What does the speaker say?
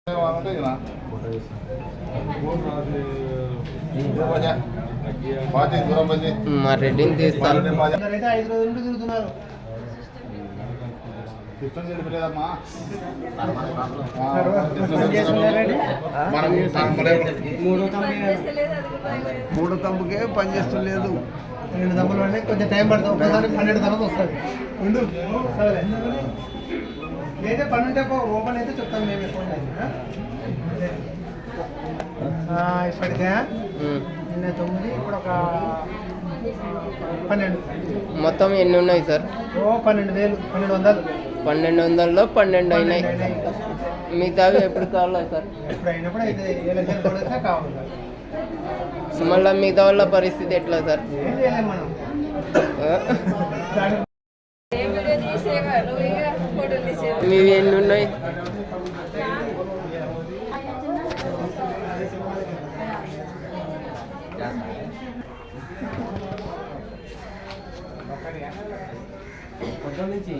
మా రెడ్డిని తీస్తాను. 5 రోజుల నుండి తిరుగుతున్నారు. మూడో తమ్ముకే పని చేస్తలేదు. 2 తమ్ములు అంటే కొంచెం టైం పడుతుంది. ఒకసారి 12 తర్వాత వస్తుంది. లేదా పని ఉంటే ఓపెన్ అయితే చెప్తాను మేము ఎక్కువ ఇప్పటికే నిన్న 9 ఇప్పుడు ఒక 12. మొత్తం ఎన్ని ఉన్నాయి సార్? 12,000 1200. 1200లో 12 అయినాయి. మిగతావి ఎప్పుడు కావాలా సార్? ఇప్పుడు అయినప్పుడు అయితే 7 లక్షలు కూడా కావాలి. మళ్ళీ మిగతా వాళ్ళ పరిస్థితి ఎట్లా సార్? ఏం చేయలేము మనం. మీవి ఎన్ని ఉన్నాయి? నుంచి